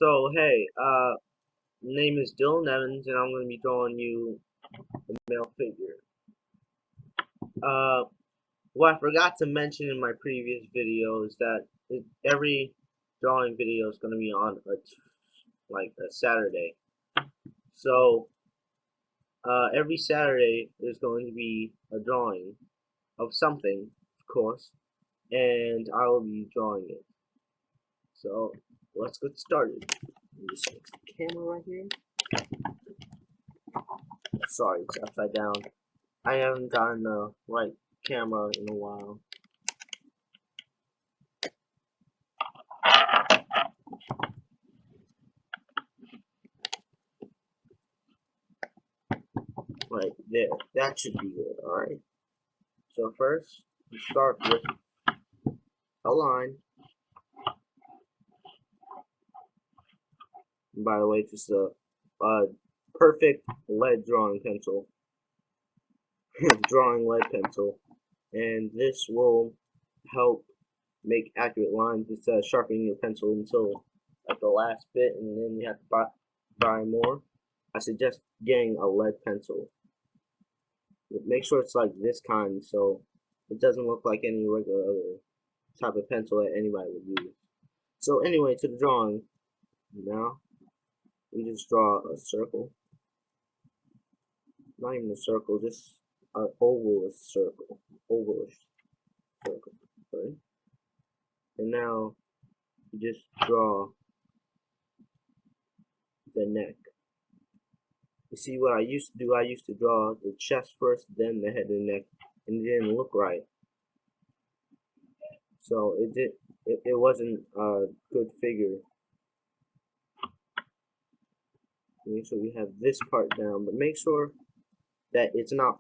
So hey, name is Dylan Evans, and I'm going to be drawing you a male figure. Uh, what I forgot to mention in my previous video is that every drawing video is going to be on a Saturday. So every Saturday there's going to be a drawing of something, of course, and I will be drawing it. So let's get started. Let me just fix the camera right here. Sorry, it's upside down. I haven't gotten the right camera in a while. Right there. That should be good, alright? So first, we start with a line. And by the way, it's just a perfect lead drawing pencil. Drawing lead pencil. And this will help make accurate lines instead of sharpening your pencil until at the last bit and then you have to buy more. I suggest getting a lead pencil. Make sure it's like this kind so it doesn't look like any regular other type of pencil that anybody would use. So anyway, to the drawing. Now we just draw a circle. Not even a circle, just an ovalish circle. Ovalish circle. Right? And now you just draw the neck. You see what I used to do? I used to draw the chest first, then the head and neck, and it didn't look right. So it wasn't a good figure. Make sure we have this part down, but make sure that it's not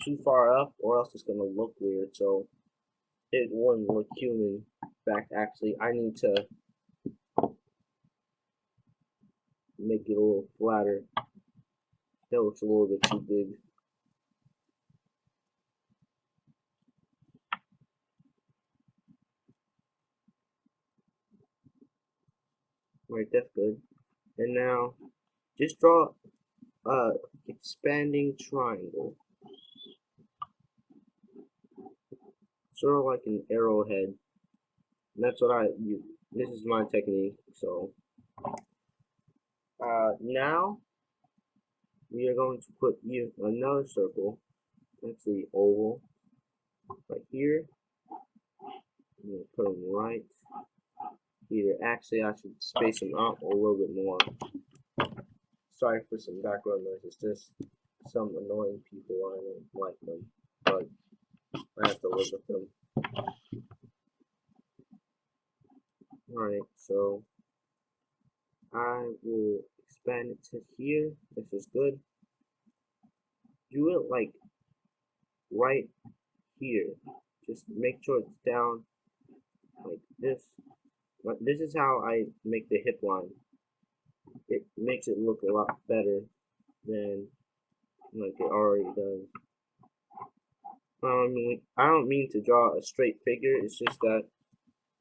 too far up, or else it's gonna look weird. So it wouldn't look human. In fact, actually, I need to make it a little flatter. That looks a little bit too big. Right, that's good. And now, just draw a expanding triangle. Sort of like an arrowhead. And that's what I use. This is my technique. So, now we are going to put another circle. That's the oval right here. I'm going to put them right here. Actually, I should space them out a little bit more. Sorry for some background noise. It's just some annoying people. I don't like them, but I have to live with them. Alright, so I will expand it to here. This is good. Do it like right here. Just make sure it's down like this. But this is how I make the hip line. It makes it look a lot better than like it already does. I don't mean to draw a straight figure. It's just that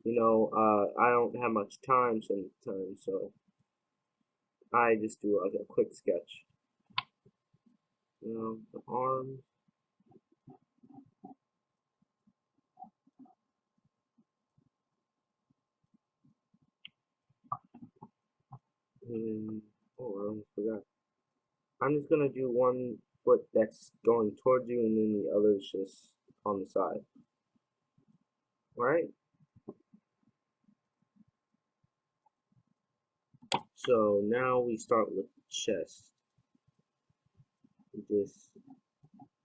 I don't have much time sometimes, so I just do like a quick sketch. The arms. Oh, I almost forgot. I'm just gonna do one foot that's going towards you, and then the other's just on the side. Alright? So now we start with chest. We just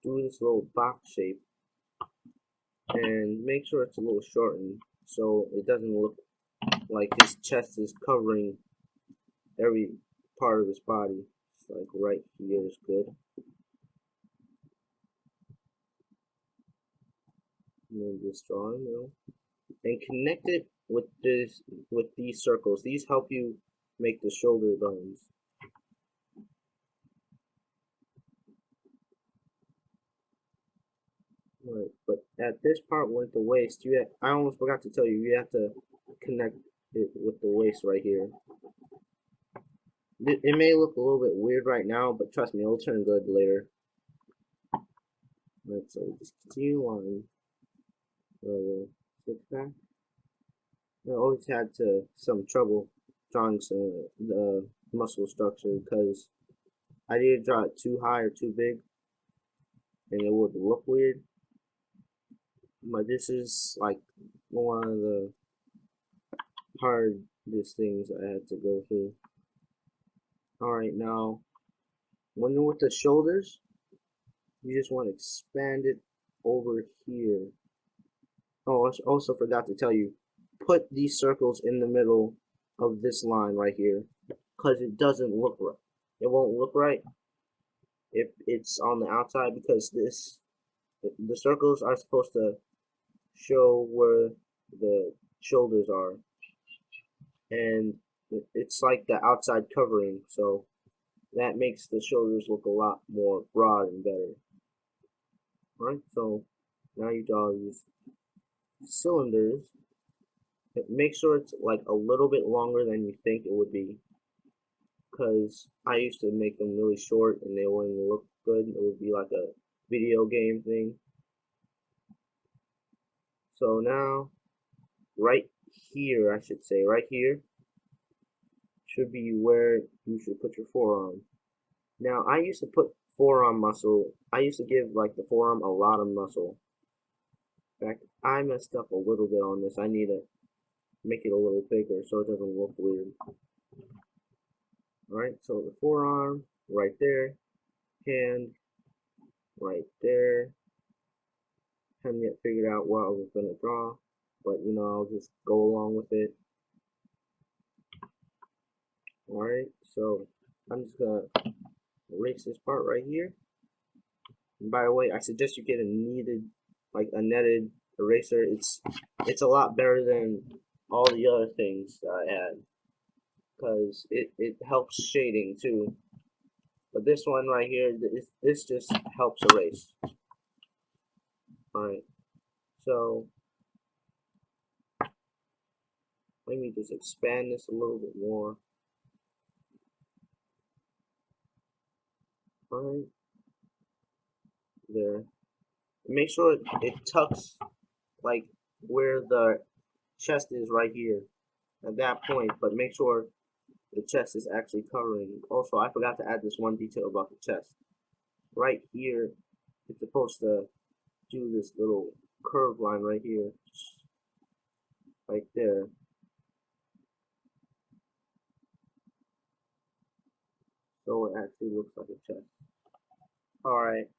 do this little box shape and make sure it's a little shortened so it doesn't look like his chest is covering every part of his body. It's like right here is good. And then this drawing, and connect it with these circles. These help you make the shoulder bones. Right, but at this part with the waist, I almost forgot to tell you, you have to connect it with the waist right here. it may look a little bit weird right now, but trust me, it'll turn good later. Right, so just continue on the six pack. I always had some trouble drawing the muscle structure because I didn't draw it too high or too big, and it would look weird. But this is like one of the hardest things I had to go through. Alright, now when you're with the shoulders, you just want to expand it over here. Oh, I also forgot to tell you, put these circles in the middle of this line right here, because it doesn't look right. It won't look right if it's on the outside, because the circles are supposed to show where the shoulders are, and it's like the outside covering, so that makes the shoulders look a lot more broad and better. Alright, so now you draw these cylinders. Make sure it's like a little bit longer than you think it would be, because I used to make them really short and they wouldn't look good. It would be like a video game thing. So now, right here, I should say, right here, should be where you should put your forearm. Now, I used to put forearm muscle, I used to give like the forearm a lot of muscle. In fact, I messed up a little bit on this. I need to make it a little bigger so it doesn't look weird. Alright, so the forearm, right there, hand, right there. Haven't yet figured out what I was going to draw, but you know, I'll just go along with it. Alright, so I'm just going to erase this part right here. And by the way, I suggest you get a netted eraser. It's a lot better than all the other things that I had, because it helps shading too. But this one right here, this just helps erase. Alright, so let me just expand this a little bit more. Alright, there. Make sure it tucks like where the chest is right here at that point, but make sure the chest is actually covering. Also, I forgot to add this one detail about the chest. Right here, it's supposed to do this little curved line right here, right there. So it actually looks like a chest. Alright,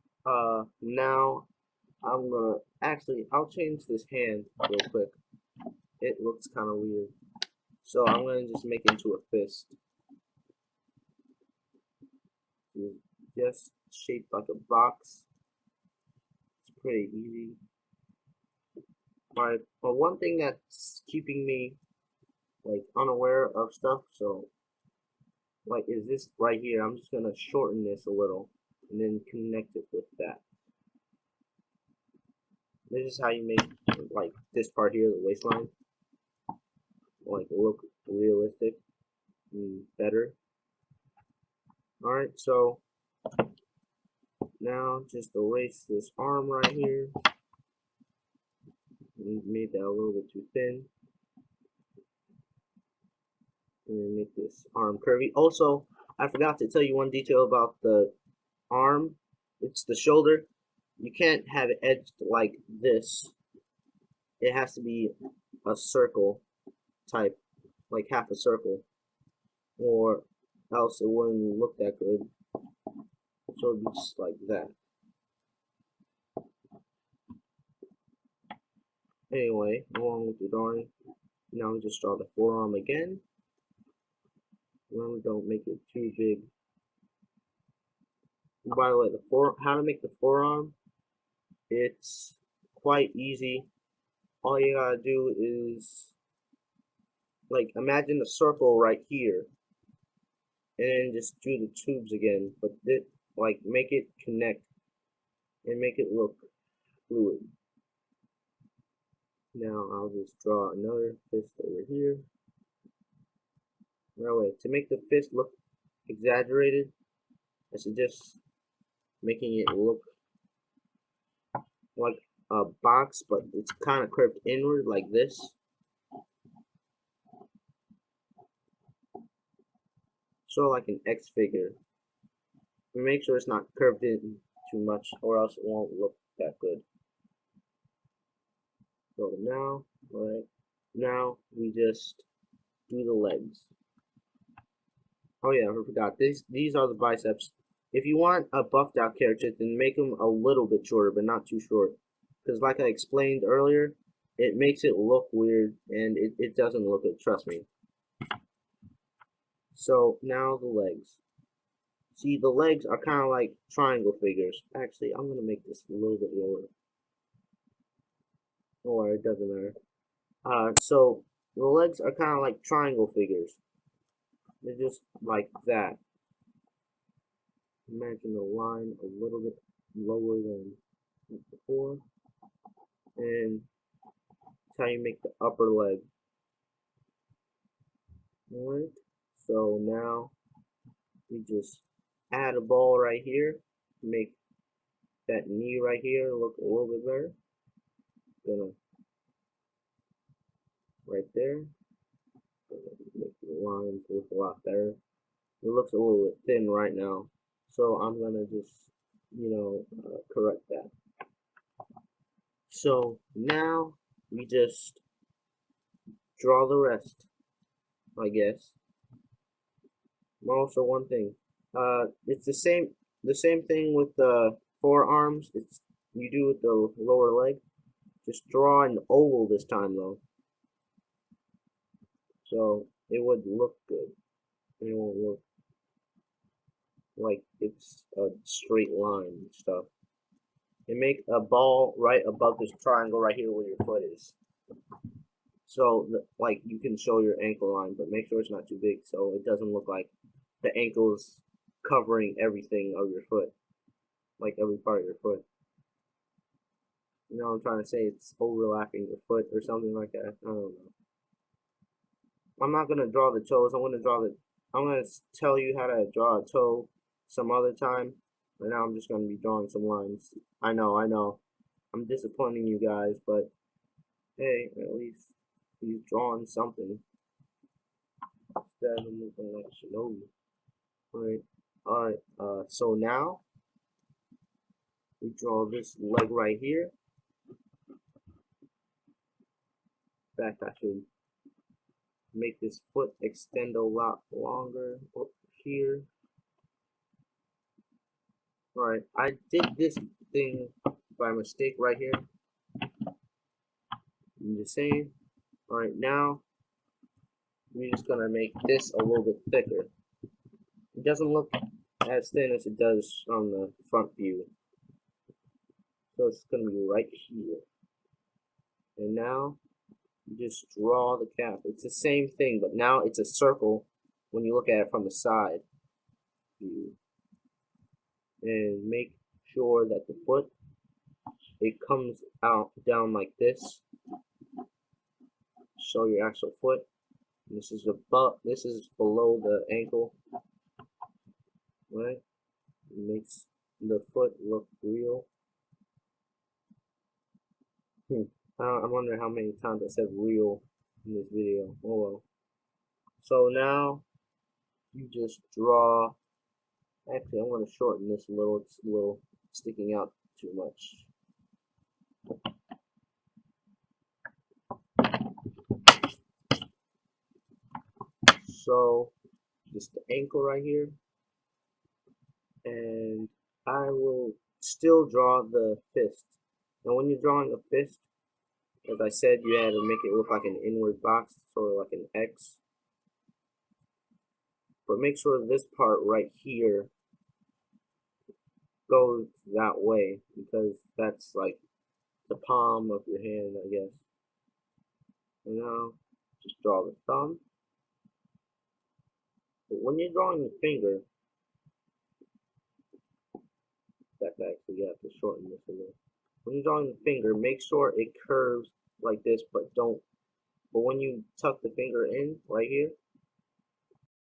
now I'll change this hand real quick. It looks kind of weird. So I'm gonna just make it into a fist. Just shaped like a box. It's pretty easy. Alright, but one thing that's keeping me like unaware of stuff, so like is this right here. I'm just gonna shorten this a little and then connect it with that. This is how you make like this part here, the waistline, like look realistic and better. Alright, so now just erase this arm right here. Made that a little bit too thin. And make this arm curvy. Also, I forgot to tell you one detail about the arm. It's the shoulder. You can't have it edged like this. It has to be a circle type, like half a circle, or else it wouldn't look that good. So it'd be just like that. Anyway, along with the drawing, now we just draw the forearm again. Remember, don't make it too big. And by the way, how to make the forearm, it's quite easy. All you gotta do is like imagine a circle right here, and then just do the tubes again, but like make it connect and make it look fluid. Now I'll just draw another fist over here. By the way, to make the fist look exaggerated. I suggest making it look like a box, but it's kind of curved inward like this. Sort of like an X figure. Make sure it's not curved in too much, or else it won't look that good. So now, alright, now we just do the legs. Oh yeah, I forgot. These are the biceps. If you want a buffed out character, then make them a little bit shorter, but not too short. Because like I explained earlier, it makes it look weird, and it doesn't look good, trust me. So now the legs. See, the legs are kind of like triangle figures. Actually, I'm going to make this a little bit lower. Or it doesn't matter. So the legs are kind of like triangle figures. They're just like that. Imagine the line a little bit lower than before. And that's how you make the upper leg. Alright, so now we just add a ball right here. Make that knee right here look a little bit better. Gonna right there. Make the lines look a lot better. It looks a little bit thin right now, so I'm gonna just, correct that. So now we just draw the rest, I guess. Also, one thing, it's the same thing with the forearms. It's you do with the lower leg. Just draw an oval this time though, so it would look good. It won't look like it's a straight line and stuff. And make a ball right above this triangle right here where your foot is. So, like, you can show your ankle line, but make sure it's not too big so it doesn't look like the ankle's covering everything of your foot, like every part of your foot. You know what I'm trying to say? It's overlapping your foot or something like that. I don't know. I'm not gonna draw the toes. I'm gonna tell you how to draw a toe some other time. Right now, I'm just gonna be drawing some lines. I know. I'm disappointing you guys, but hey, at least he's drawing something instead of looking like Shinobi. Alright, so now we draw this leg right here. In fact, I should make this foot extend a lot longer up here. Alright, I did this thing by mistake right here. I'm just saying. Alright, now we're just gonna make this a little bit thicker. It doesn't look as thin as it does on the front view. So it's gonna be right here. And now you just draw the cap. It's the same thing, but now it's a circle when you look at it from the side view. And make sure that the foot, it comes out down like this. Show your actual foot. This is below the ankle. Right? It makes the foot look real. I wonder how many times I said real in this video. Oh well. So now you just draw. Actually, I'm going to shorten this a little. It's a little sticking out too much. So just the ankle right here, and I will still draw the fist. Now, when you're drawing a fist, as I said, you had to make it look like an inward box, sort of like an X. But make sure this part right here goes that way, because that's like the palm of your hand, I guess. And now, just draw the thumb. But when you're drawing the finger, actually you have to shorten this a little. When you're drawing the finger, make sure it curves like this, but when you tuck the finger in right here,